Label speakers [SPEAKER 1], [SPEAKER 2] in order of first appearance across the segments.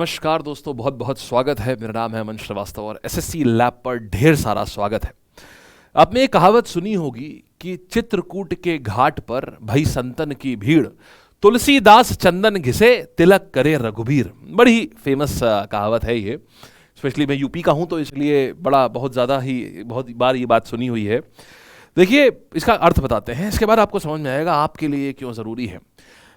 [SPEAKER 1] नमस्कार दोस्तों, बहुत बहुत स्वागत है। मेरा नाम है अमन श्रीवास्तव और एसएससी लैब पर ढेर सारा स्वागत है। आपने एक कहावत सुनी होगी कि चित्रकूट के घाट पर भई संतन की भीड़, तुलसीदास चंदन घिसे तिलक करे रघुबीर। बड़ी फेमस कहावत है ये। स्पेशली मैं यूपी का हूँ तो इसलिए बहुत बार ये बात सुनी हुई है। देखिए, इसका अर्थ बताते हैं, इसके बाद आपको समझ में आएगा आपके लिए क्यों ज़रूरी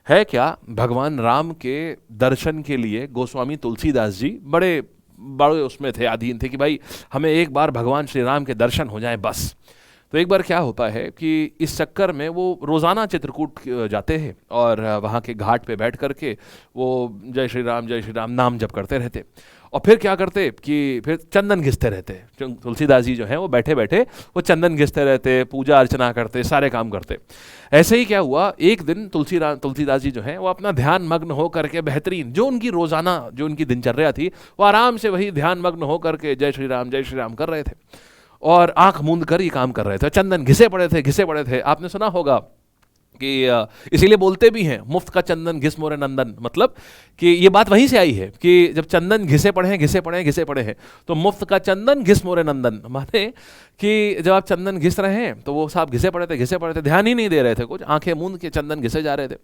[SPEAKER 1] है क्या। भगवान राम के दर्शन के लिए गोस्वामी तुलसीदास जी बड़े बड़े उसमें थे, अधीन थे कि भाई हमें एक बार भगवान श्री राम के दर्शन हो जाएं बस। तो एक बार क्या होता है कि इस चक्कर में वो रोज़ाना चित्रकूट जाते हैं और वहाँ के घाट पे बैठ करके वो जय श्री राम नाम जप करते रहते। और फिर क्या करते कि फिर चंदन घिसते रहते। तुलसीदास जी जो हैं वो बैठे बैठे वो चंदन घिसते रहते, पूजा अर्चना करते, सारे काम करते। ऐसे ही क्या हुआ, एक दिन तुलसीदास जी जो हैं वो अपना ध्यान मग्न हो करके बेहतरीन जो उनकी रोज़ाना जो उनकी दिनचर्या थी वो आराम से वही ध्यान मग्न हो करके जय श्री राम कर रहे थे और आंख मूंद कर ये काम कर रहे थे। चंदन घिसे पड़े थे। आपने सुना होगा कि इसीलिए बोलते भी हैं मुफ्त का चंदन घिस मोरे नंदन, मतलब कि ये बात वहीं से आई है कि जब चंदन घिसे पड़े हैं तो मुफ्त का चंदन घिस मोरे नंदन, माने कि जब आप चंदन घिस रहे हैं तो वो साहब घिसे पड़े थे, ध्यान ही नहीं दे रहे थे, कुछ आंखें मूंद के चंदन घिसे जा रहे थे।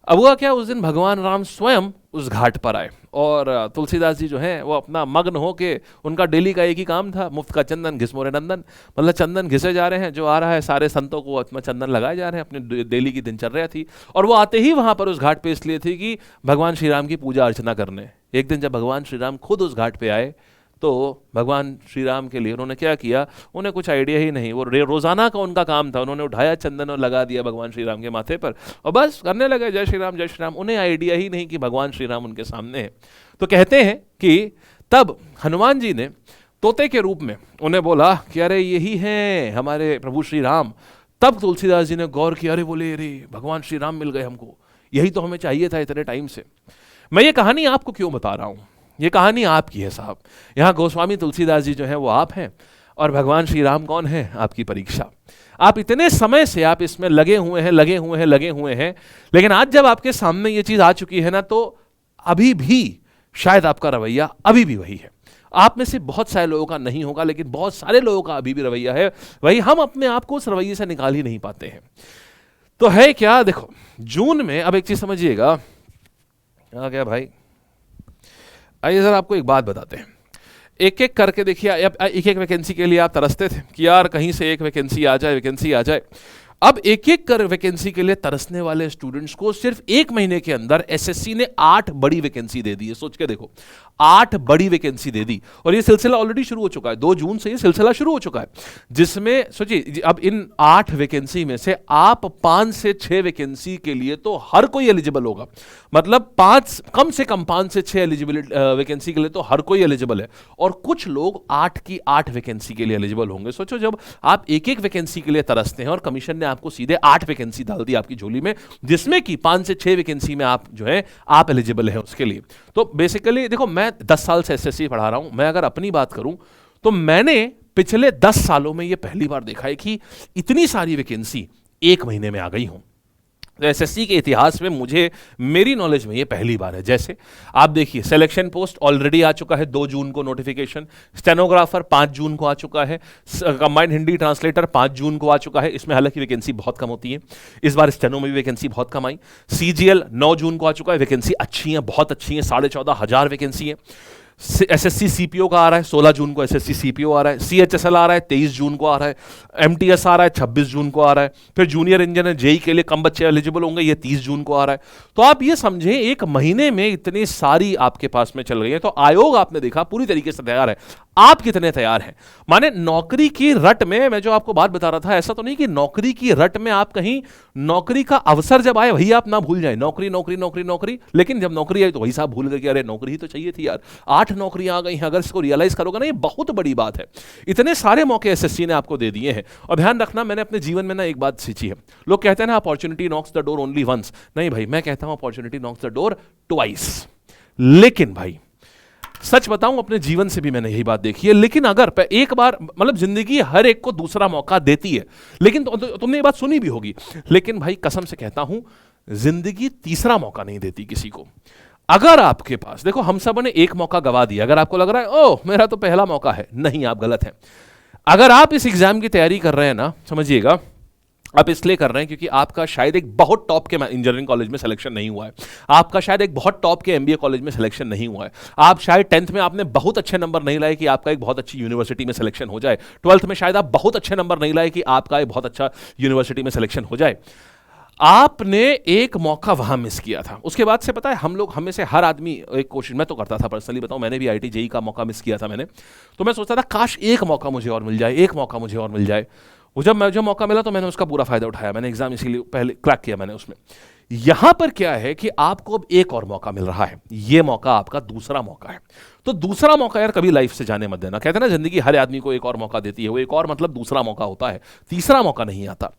[SPEAKER 1] अब हुआ क्या, उस दिन भगवान राम स्वयं उस घाट पर आए और तुलसीदास जी जो हैं वो अपना मग्न हो के, उनका डेली का एक ही काम था, मुफ्त का चंदन घिस मोरे नंदन, मतलब चंदन घिसे जा रहे हैं, जो आ रहा है सारे संतों को अपना चंदन लगाए जा रहे हैं, अपने डेली की दिनचर्या थी। और वो आते ही वहाँ पर उस घाट पे इसलिए थी कि भगवान श्री राम की पूजा अर्चना करने। एक दिन जब भगवान श्री राम खुद उस घाट पे आए तो भगवान श्री राम के लिए उन्होंने क्या किया, उन्हें कुछ आइडिया ही नहीं, वो रोजाना का उनका काम था, उन्होंने उठाया चंदन और लगा दिया भगवान श्री राम के माथे पर और बस करने लगे जय श्री राम। उन्हें आइडिया ही नहीं कि भगवान श्री राम उनके सामने है। तो कहते हैं कि तब हनुमान जी ने तोते के रूप में उन्हें बोला कि अरे यही हैं हमारे प्रभु श्री राम। तब तुलसीदास जी ने गौर किया, अरे बोले अरे भगवान श्री राम मिल गए हमको, यही तो हमें चाहिए था इतने टाइम से। मैं ये कहानी आपको क्यों बता रहा हूँ, ये कहानी आपकी है साहब। यहाँ गोस्वामी तुलसीदास जी जो हैं वो आप हैं और भगवान श्री राम कौन है, आपकी परीक्षा। आप इतने समय से आप इसमें लगे हुए हैं, लेकिन आज जब आपके सामने ये चीज आ चुकी है ना, तो अभी भी शायद आपका रवैया अभी भी वही है। आप में से बहुत सारे लोगों का नहीं होगा, लेकिन बहुत सारे लोगों का अभी भी रवैया है वही। हम अपने आप को उस रवैये से निकाल ही नहीं पाते हैं। तो है क्या, देखो जून में, अब एक चीज समझिएगा, आ गया भाई, आइए सर आपको एक बात बताते हैं। एक एक करके देखिए, एक एक वैकेंसी के लिए आप तरसते थे कि यार कहीं से एक वैकेंसी आ जाए। अब एक एक कर वैकेंसी के लिए तरसने वाले स्टूडेंट्स को सिर्फ एक महीने के अंदर एसएससी ने 8 बड़ी वैकेंसी दे दी है। सोच के देखो, 8 बड़ी वैकेंसी दे दी और ये सिलसिला ऑलरेडी शुरू हो चुका है। 2 जून से ये सिलसिला शुरू हो चुका है, जिसमें सोचिए अब इन 8 वैकेंसी में से आप 5 से 6 वैकेंसी के लिए तो हर कोई एलिजिबल होगा। मतलब कम से कम 5 से 6 एलिजिबिलिटी वैकेंसी के लिए तो हर कोई एलिजिबल है और कुछ लोग 8 की 8 वैकेंसी के लिए एलिजिबल होंगे। सोचो, जब आप एक एक वैकेंसी के लिए तरसते हैं और कमीशन ने आपको सीधे 8 वैकेंसी डाल दी आपकी झोली में, जिसमें कि 5 से 6 वैकेंसी में आप जो है आप एलिजिबल है उसके लिए। तो बेसिकली देखो, मैं 10 साल से एसएससी पढ़ा रहा हूं। मैं अगर अपनी बात करूं तो मैंने पिछले 10 सालों में यह पहली बार देखा है कि इतनी सारी वैकेंसी एक महीने में आ गई हूं। तो एसएससी के इतिहास में मुझे, मेरी नॉलेज में ये पहली बार है। जैसे आप देखिए, सिलेक्शन पोस्ट ऑलरेडी आ चुका है 2 जून को नोटिफिकेशन, स्टेनोग्राफर 5 जून को आ चुका है, कंबाइंड हिंदी ट्रांसलेटर 5 जून को आ चुका है। इसमें हालांकि वैकेंसी बहुत कम होती है, इस बार स्टेनो में भी वैकेंसी बहुत कम आई। सीजीएल 9 जून को आ चुका है, वैकेंसी अच्छी है, बहुत अच्छी है, 14,500 वैकेंसी है। एसएससी सीपीओ का आ रहा है 16 जून को, एसएससी सीपीओ आ रहा है। सीएचएसएल आ रहा है 23 जून को आ रहा है। एमटीएस आ रहा है 26 जून को आ रहा है। फिर जूनियर इंजीनियर जेई के लिए कम बच्चे एलिजिबल होंगे, ये 30 जून को आ रहा है। तो आप ये समझें, एक महीने में इतनी सारी आपके पास में चल रही है। तो आयोग आपने देखा पूरी तरीके से तैयार है। आप कितने तैयार हैं? माने नौकरी की रट में, मैं जो आपको बात बता रहा था, ऐसा तो नहीं कि नौकरी की रट में आप कहीं नौकरी का अवसर जब आए वही आप ना भूल जाए, नौकरी, लेकिन जब नौकरी आई तो वही साहब भूल गए कि अरे नौकरी ही तो चाहिए थी यार, 8 नौकरियां आ गई हैं। अगर इसको रियलाइज करोगे ना, ये बहुत बड़ी बात है। इतने सारे मौके एसएससी ने आपको दे दिए हैं। और ध्यान रखना, मैंने अपने जीवन में ना एक बात सीखी है। लोग कहते हैं ना opportunity knocks the door only once. नहीं भाई, मैं कहता हूं opportunity knocks the door twice. लेकिन भाई सच बताऊं, अपने जीवन से भी मैंने यही बात देखी है। लेकिन अगर एक बार, मतलब जिंदगी हर एक को दूसरा मौका देती है, लेकिन तुमने ये बात सुनी भी होगी, लेकिन भाई कसम से कहता हूं, जिंदगी तीसरा मौका नहीं देती किसी को। अगर आपके पास, देखो हम सब ने एक मौका गवा दिया, अगर आपको लग रहा है ओह मेरा तो पहला मौका है, नहीं, आप गलत हैं। अगर आप इस एग्जाम की तैयारी कर रहे हैं ना, समझिएगा आप इसलिए कर रहे हैं क्योंकि आपका शायद एक बहुत टॉप के इंजीनियरिंग कॉलेज में सिलेक्शन नहीं हुआ है, आपका शायद एक बहुत टॉप के एमबीए कॉलेज में सिलेक्शन नहीं हुआ है, आप शायद 10th में आपने बहुत अच्छे नंबर नहीं लाए कि आपका एक बहुत अच्छी यूनिवर्सिटी में सिलेक्शन हो जाए, 12th में शायद आप बहुत अच्छे नंबर नहीं लाए कि आपका एक बहुत अच्छा यूनिवर्सिटी में सिलेक्शन हो जाए। आपने एक मौका वहां मिस किया था, उसके बाद से पता है हम लोग, हमें से हर आदमी एक कोशिश, मैं तो करता था पर्सनली बताऊं, मैंने भी आईटी जेई का मौका मिस किया था मैंने, तो मैं सोचता था काश एक मौका मुझे और मिल जाए, एक मौका मुझे और मिल जाए। वो जब मुझे मौका मिला तो मैंने उसका पूरा फायदा उठाया, मैंने एग्जाम इसीलिए पहले क्रैक किया मैंने उसमें। यहां पर क्या है कि आपको अब एक और मौका मिल रहा है, यह मौका आपका दूसरा मौका है। तो दूसरा मौका यार कभी लाइफ से जाने मत देना, कहते हैं ना जिंदगी हर आदमी को एक और मौका देती है, वो एक और मतलब दूसरा मौका होता है, तीसरा मौका नहीं आता।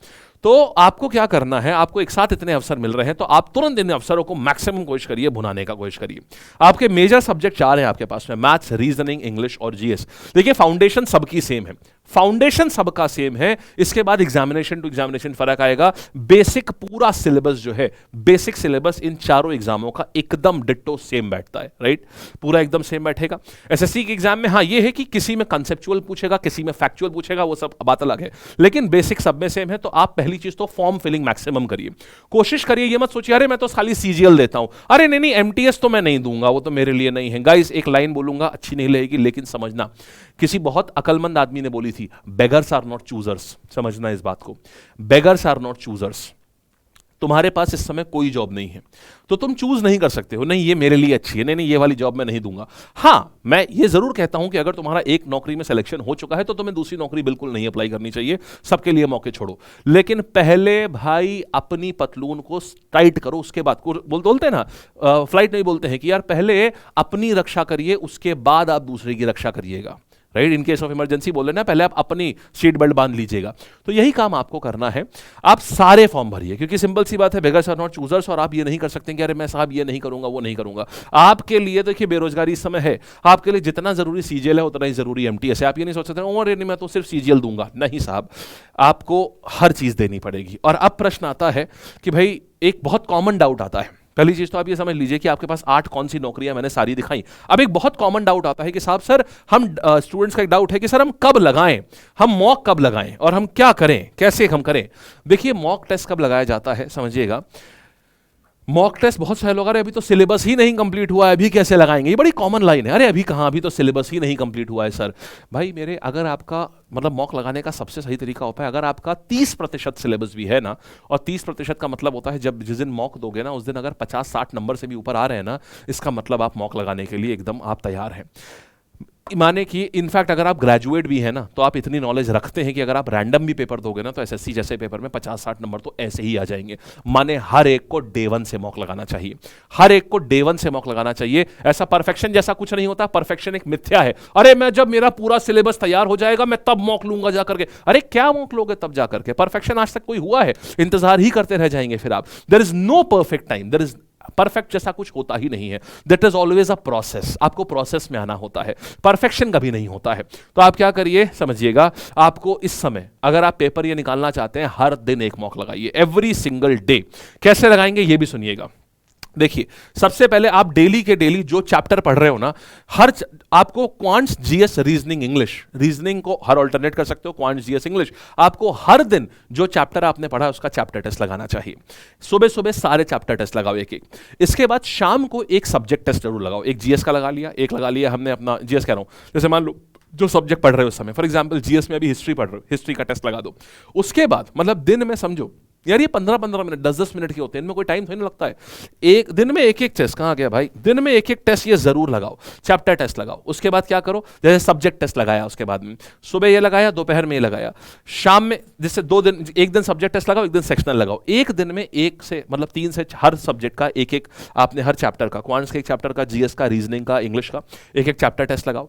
[SPEAKER 1] तो आपको क्या करना है, आपको एक साथ इतने अवसर मिल रहे हैं तो आप तुरंत इन अवसरों को मैक्सिमम कोशिश करिए भुनाने का कोशिश करिए। आपके मेजर सब्जेक्ट 4 हैं आपके पास में, मैथ्स, रीजनिंग, इंग्लिश और जीएस। देखिए फाउंडेशन सबकी सेम है, फाउंडेशन सबका सेम है, इसके बाद एग्जामिनेशन टू एग्जामिनेशन फर्क आएगा। बेसिक पूरा सिलेबस जो है, बेसिक सिलेबस इन चारों एग्जामों का एकदम डिट्टो सेम बैठता है, राइट, पूरा एकदम सेम बैठेगा। एसएससी के एग्जाम में हाँ ये है कि किसी में कंसेप्चुअल पूछेगा, किसी में फैक्चुअल पूछेगा, वो सब बात अलग है, लेकिन बेसिक सब में सेम है। तो आप पहली चीज तो फॉर्म फिलिंग मैक्सिमम करिए, कोशिश करिए, ये मत सोचिए अरे मैं तो खाली सीजीएल देता हूं, अरे नहीं नहीं एमटीएस तो मैं नहीं दूंगा, वो तो मेरे लिए नहीं है। गाइस एक लाइन बोलूंगा, अच्छी नहीं लगेगी लेकिन समझना, किसी बहुत अकलमंद आदमी ने बोली थी, बेगर्स आर नॉट चूजर्स, समझना इस बात को, बेगर्स आर नॉट चूजर्स। तुम्हारे पास इस समय कोई जॉब नहीं है तो तुम चूज नहीं कर सकते हो, नहीं ये मेरे लिए अच्छी है, नहीं नहीं ये वाली जॉब मैं नहीं दूंगा। हां मैं ये जरूर कहता हूं कि अगर तुम्हारा एक नौकरी में सिलेक्शन हो चुका है तो तुम्हें दूसरी नौकरी बिल्कुल नहीं अप्लाई करनी चाहिए, सबके लिए मौके छोड़ो, लेकिन पहले भाई अपनी पतलून को टाइट करो, उसके बाद बोलते हैं ना, फ्लाइट नहीं बोलते हैं कि यार पहले अपनी रक्षा करिए उसके बाद आप दूसरे की रक्षा करिएगा, right, in case of emergency बोल लेना, पहले आप अपनी सीट बेल्ट बांध लीजिएगा। तो यही काम आपको करना है, आप सारे फॉर्म भरिए, क्योंकि सिंपल सी बात है बेगर्स आर नॉट चूजर्स, और आप ये नहीं कर सकते कि अरे मैं साहब ये नहीं करूंगा वो नहीं करूंगा। आपके लिए देखिए बेरोजगारी इस समय है, आपके लिए जितना जरूरी सीजीएल है उतना ही जरूरी एमटीएस है। आप ये नहीं सोच सकते अरे नहीं मैं तो सिर्फ सीजीएल दूंगा, नहीं साहब आपको हर चीज देनी पड़ेगी। और अब प्रश्न आता है कि भाई एक बहुत कॉमन डाउट आता है, पहली चीज तो आप ये समझ लीजिए कि आपके पास 8 कौन सी नौकरियां मैंने सारी दिखाई। अब एक बहुत कॉमन डाउट आता है कि साहब सर हम स्टूडेंट्स का एक डाउट है कि सर हम कब लगाएं, हम मॉक कब लगाएं और हम क्या करें, कैसे हम करें। देखिए मॉक टेस्ट कब लगाया जाता है समझिएगा, मॉक टेस्ट बहुत सारे लोग अरे अभी तो सिलेबस ही नहीं कंप्लीट हुआ है अभी कैसे लगाएंगे, ये बड़ी कॉमन लाइन है, अरे अभी कहाँ, अभी तो सिलेबस ही नहीं कंप्लीट हुआ है सर। भाई मेरे अगर आपका मतलब मॉक लगाने का सबसे सही तरीका होता है अगर आपका 30% सिलेबस भी है ना, और 30% का मतलब होता है जब जिस दिन मॉक दोगे ना उस दिन अगर 50-60 नंबर से भी ऊपर आ रहे हैं ना, इसका मतलब आप मॉक लगाने के लिए एकदम आप तैयार हैं। माने कि इनफैक्ट अगर आप ग्रेजुएट भी है ना तो आप इतनी नॉलेज रखते हैं कि अगर आप रैंडम भी पेपर दोगे ना तो एसएससी जैसे पेपर में 50-60 नंबर तो ऐसे ही आ जाएंगे। माने हर एक को डे 1 से मॉक लगाना चाहिए, हर एक को डे 1 से मॉक लगाना चाहिए। ऐसा परफेक्शन जैसा कुछ नहीं होता, परफेक्शन एक मिथ्या है। अरे मैं जब मेरा पूरा सिलेबस तैयार हो जाएगा मैं तब मॉक लूंगा जाकर के, अरे क्या मॉक लोगे तब जाकर के, परफेक्शन आज तक कोई हुआ है, इंतजार ही करते रह जाएंगे फिर आप। There is no perfect time, there is perfect जैसा कुछ होता ही नहीं है, that is always a process, आपको प्रोसेस में आना होता है, परफेक्शन कभी नहीं होता है। तो आप क्या करिए समझिएगा, आपको इस समय अगर आप पेपर ये निकालना चाहते हैं हर दिन एक मॉक लगाइए, एवरी सिंगल डे। कैसे लगाएंगे ये भी सुनिएगा। देखिए सबसे पहले आप डेली के डेली जो चैप्टर पढ़ रहे हो ना, आपको quants, GS, reasoning, English, reasoning को हर ऑल्टरनेट कर सकते हो, क्वांट्स, जीएस, इंग्लिश, आपको हर दिन जो चैप्टर आपने पढ़ा उसका चैप्टर टेस्ट लगाना चाहिए। सुबह सुबह सारे चैप्टर टेस्ट लगाओ एक एक, इसके बाद शाम को एक सब्जेक्ट टेस्ट जरूर लगाओ, एक जीएस का लगा लिया, एक लगा लिया हमने अपना जीएस कह रहा हूं, जैसे मान लो जो सब्जेक्ट पढ़ रहे हो उस समय, फॉर एग्जांपल जीएस में अभी हिस्ट्री पढ़ रहे हो, हिस्ट्री का टेस्ट लगा दो। उसके बाद मतलब दिन में समझो यार ये 15-15 मिनट 10-10 मिनट के होते हैं, इनमें कोई टाइम थोड़ी नहीं लगता है, एक दिन में एक एक टेस्ट, कहाँ गया भाई, दिन में एक एक टेस्ट ये जरूर लगाओ, चैप्टर टेस्ट लगाओ। उसके बाद क्या करो, जैसे सब्जेक्ट टेस्ट लगाया उसके बाद में सुबह ये लगाया, दोपहर में ये लगाया, शाम में, जिससे 2 दिन, एक दिन सब्जेक्ट टेस्ट लगाओ, एक दिन सेक्शनल लगाओ, एक दिन में 1 से मतलब 3 से हर सब्जेक्ट का एक एक, आपने हर चैप्टर का, क्वांट्स का एक चैप्टर का, जीएस का, रीजनिंग का, इंग्लिश का एक एक चैप्टर टेस्ट लगाओ।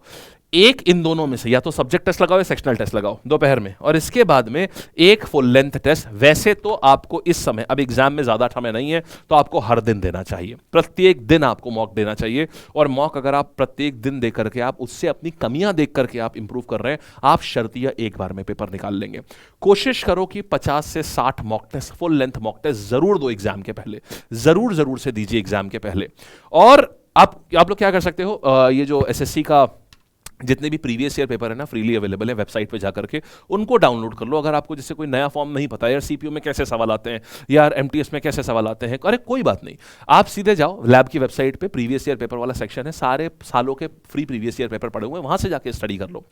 [SPEAKER 1] एक इन दोनों में से या तो सब्जेक्ट टेस्ट लगाओ या सेक्शनल टेस्ट लगाओ दोपहर में, और इसके बाद में एक फुल लेंथ टेस्ट। वैसे तो आपको इस समय, अब एग्जाम में ज्यादा समय नहीं है तो आपको हर दिन देना चाहिए, प्रत्येक दिन आपको मॉक देना चाहिए। और मॉक अगर आप प्रत्येक दिन दे करके आप उससे अपनी कमियां देख करके आप इंप्रूव कर रहे हैं, आप शर्तिया एक बार में पेपर निकाल लेंगे। कोशिश करो कि 50 से 60 mock test, full length mock test जरूर दो एग्जाम के पहले, जरूर से दीजिए एग्जाम के पहले। और आप लोग क्या कर सकते हो, ये जो एसएससी का जितने भी प्रीवियस ईयर पेपर है ना, फ्रीली अवेलेबल है वेबसाइट पे जाकर के, उनको डाउनलोड कर लो। अगर आपको जैसे कोई नया फॉर्म नहीं पता यार, सीपीयू में कैसे सवाल आते हैं, यार एमटीएस में कैसे सवाल आते हैं, अरे कोई बात नहीं, आप सीधे जाओ लैब की वेबसाइट पे, प्रीवियस ईयर पेपर वाला सेक्शन है, सारे सालों के फ्री प्रीवियस ईयर पेपर पड़े हुए हैं, वहां से जाके स्टडी कर लो।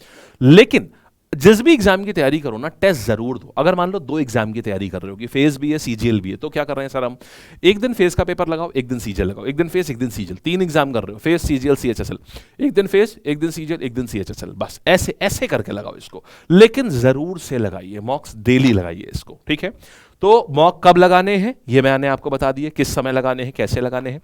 [SPEAKER 1] लेकिन जिस भी एग्जाम की तैयारी करो ना, टेस्ट जरूर दो। अगर मान लो 2 एग्जाम की तैयारी कर रहे हो कि फेज भी है सीजीएल भी है, तो क्या कर रहे हैं सर हम, एक दिन फेज का पेपर लगाओ, एक दिन सीजीएल लगाओ, एक दिन फेज एक दिन सीजीएल, 3 एग्जाम कर रहे हो, फेज सीजीएल सीएचएसएल, एक दिन फेज एक दिन सीजीएल एक दिन सीएचएसएल, बस ऐसे ऐसे करके लगाओ इसको। लेकिन जरूर से लगाइए मॉक्स, डेली लगाइए इसको, ठीक है। तो मॉक कब लगाने हैं ये मैंने आपको बता दिया, किस समय लगाने हैं, कैसे लगाने हैं,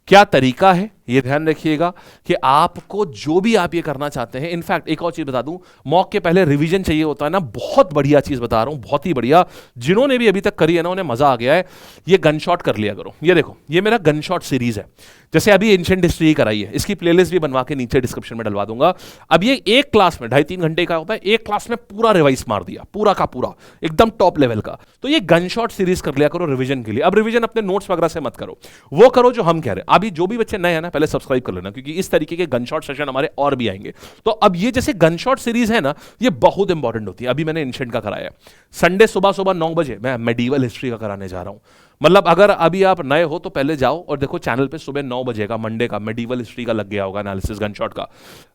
[SPEAKER 1] क्या तरीका है, ये ध्यान रखिएगा कि आपको जो भी आप ये करना चाहते हैं। इनफैक्ट एक और चीज बता दूं, मॉक के पहले रिवीजन चाहिए होता है ना, बहुत बढ़िया चीज बता रहा हूं, बहुत ही बढ़िया, जिन्होंने भी अभी तक करी है ना उन्हें मजा आ गया है। ये गन शॉट कर लिया करो, ये देखो ये मेरा गन शॉट सीरीज है, जैसे अभी एंशिएंट हिस्ट्री कराई है, इसकी प्लेलिस्ट भी बनवा के नीचे डिस्क्रिप्शन में डलवा दूंगा। अब ये एक क्लास में 2.5-3 घंटे का होता है, एक क्लास में पूरा रिवाइज मार दिया, पूरा का पूरा एकदम टॉप लेवल का। तो ये गन शॉट सीरीज कर लिया करो रिवीजन के लिए। अब रिवीजन अपने नोट्स वगैरह से मत करो, वो करो जो हम कह रहे हैं। अभी जो भी बच्चे नए हैं ना, पहले सब्सक्राइब कर लेना, क्योंकि इस तरीके के गन शॉट सेशन हमारे और भी आएंगे। तो अब ये जैसे गन शॉट सीरीज है ना, ये बहुत इंपॉर्टेंट होती है। अभी मैंने एंशिएंट का कराया है, संडे सुबह सुबह 9 बजे मैं मेडिवल हिस्ट्री का कराने जा रहा हूं। मतलब अगर अभी आप नए हो तो पहले जाओ और देखो चैनल पे सुबह 9 बजे का मंडे का मेडिवल हिस्ट्री का लग गया होगा एनालिसिस गनशॉट का,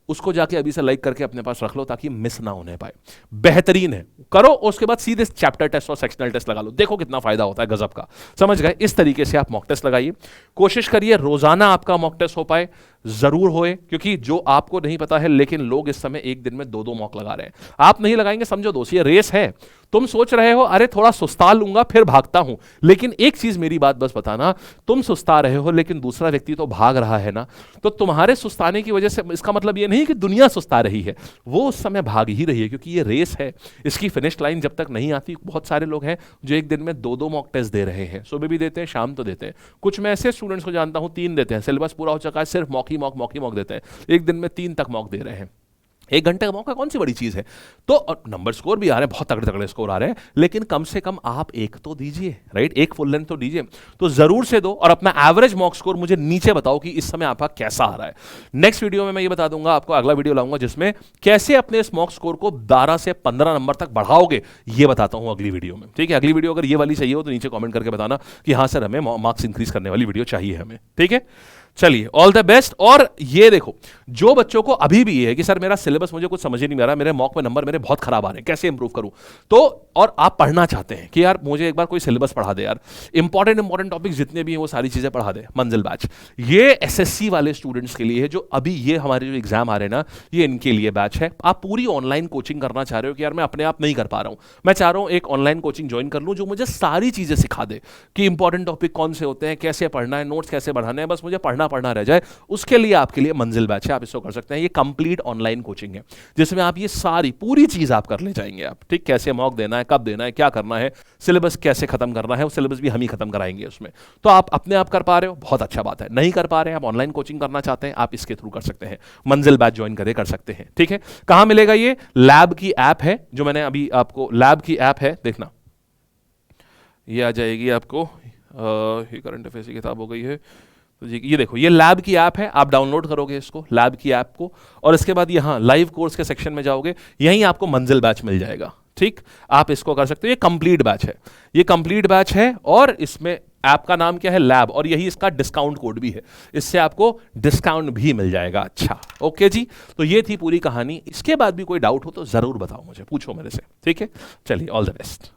[SPEAKER 1] उसको जाके अभी से लाइक करके अपने पास रख लो ताकि मिस ना होने पाए। बेहतरीन है, करो। उसके बाद सीधे चैप्टर टेस्ट और सेक्शनल टेस्ट लगा लो, देखो कितना फायदा होता है, गजब का। समझ गए? इस तरीके से आप मॉक टेस्ट लगाइए, कोशिश करिए रोजाना आपका मॉक टेस्ट हो पाए, जरूर होए, क्योंकि जो आपको नहीं पता है, लेकिन लोग इस समय एक दिन में 2-2 मॉक लगा रहे हैं। आप नहीं लगाएंगे समझो दोस्त, ये रेस है। तुम सोच रहे हो अरे थोड़ा सुस्ता लूंगा फिर भागता हूं, लेकिन एक चीज मेरी बात बस बताना, तुम सुस्ता रहे हो लेकिन दूसरा व्यक्ति तो भाग रहा है ना, तो तुम्हारे सुस्ताने की वजह से इसका मतलब ये नहीं कि दुनिया सुस्ता रही है, वो उस समय भाग ही रही है, क्योंकि ये रेस है। इसकी फिनिश लाइन जब तक नहीं आती, बहुत सारे लोग हैं जो एक दिन में 2-2 मॉक टेस्ट दे रहे हैं, सुबह भी देते हैं शाम तो देते हैं। कुछ मैं ऐसे स्टूडेंट्स को जानता हूं 3 देते हैं, सिलेबस पूरा हो चुका है, सिर्फ मॉक ही मॉक देते हैं, एक दिन में 3 तक मॉक दे रहे हैं। 1 घंटे का मौका कौन सी बड़ी चीज है। तो नंबर स्कोर भी आ रहे हैं, बहुत तगड़े तगड़े स्कोर आ रहे हैं, लेकिन कम से कम आप एक तो दीजिए, राइट, एक फुल लेंथ तो दीजिए। तो जरूर से दो और अपना एवरेज मॉक स्कोर मुझे नीचे बताओ कि इस समय आपका कैसा आ रहा है। नेक्स्ट वीडियो में मैं ये बता दूंगा आपको, अगला वीडियो लाऊंगा जिसमें कैसे अपने इस मॉक स्कोर को 12 से 15 नंबर तक बढ़ाओगे, ये बताता हूं अगली वीडियो में। ठीक है, अगली वीडियो अगर ये वाली चाहिए हो तो नीचे कॉमेंट करके बताना कि हाँ सर हमें मार्क्स इंक्रीज करने वाली वीडियो चाहिए हमें। ठीक है, चलिए ऑल द बेस्ट। और ये देखो, जो बच्चों को अभी भी ये है कि सर मेरा सिलेबस मुझे कुछ समझ ही नहीं आ रहा, मेरे मॉक में नंबर मेरे बहुत खराब आ रहे हैं, कैसे इंप्रूव करूं, तो और आप पढ़ना चाहते हैं कि यार मुझे एक बार कोई सिलेबस पढ़ा दे यार, इंपॉर्टेंट टॉपिक्स जितने भी हैं वो सारी चीजें पढ़ा दे, मंजिल बैच ये एसएससी वाले स्टूडेंट्स के लिए है, जो अभी ये हमारे जो एग्जाम आ रहे हैं ना, ये इनके लिए बैच है। आप पूरी ऑनलाइन कोचिंग करना चाह रहे हो कि यार मैं अपने आप नहीं कर पा रहा हूं, मैं चाह रहा हूं एक ऑनलाइन कोचिंग ज्वाइन कर लूं जो मुझे सारी चीजें सिखा दे कि इंपॉर्टेंट टॉपिक कौन से होते हैं, कैसे पढ़ना है, नोट्स कैसे बढ़ाने हैं, बस मुझे पढ़ना रह जाए, उसके लिए आपके लिए मंजिल बैच है, आप इसको कर सकते हैं। ये कंप्लीट ऑनलाइन कोचिंग है जिसमें आप ये सारी पूरी चीज आप कर ले जाएंगे आप, ठीक, कैसे मॉक देना है, कब देना है, क्या करना है, सिलेबस कैसे खत्म करना है, वो सिलेबस भी हम ही खत्म कराएंगे उसमें। तो आप अपने आप कर पा रहे हो, बहुत अच्छा बात है। नहीं कर पा रहे हैं, आप ऑनलाइन कोचिंग करना चाहते हैं, आप इसके थ्रू कर सकते हैं, मंजिल बैच ज्वाइन कर सकते हैं। ठीक है, कहां मिलेगा ये, लैब की ऐप है जो मैंने अभी आपको, लैब की ऐप है, देखना ये आ जाएगी आपको, ये करंट अफेयर्स की किताब हो गई है, तो ये देखो ये लैब की ऐप है, आप डाउनलोड करोगे इसको, लैब की ऐप को, और इसके बाद यहाँ लाइव कोर्स के सेक्शन में जाओगे, यहीं आपको मंजिल बैच मिल जाएगा। ठीक, आप इसको कर सकते हो, ये कंप्लीट बैच है, ये कंप्लीट बैच है, और इसमें ऐप का नाम क्या है, लैब, और यही इसका डिस्काउंट कोड भी है, इससे आपको डिस्काउंट भी मिल जाएगा। अच्छा, ओके जी, तो ये थी पूरी कहानी। इसके बाद भी कोई डाउट हो तो जरूर बताओ मुझे, पूछो मेरे से। ठीक है, चलिए ऑल द बेस्ट।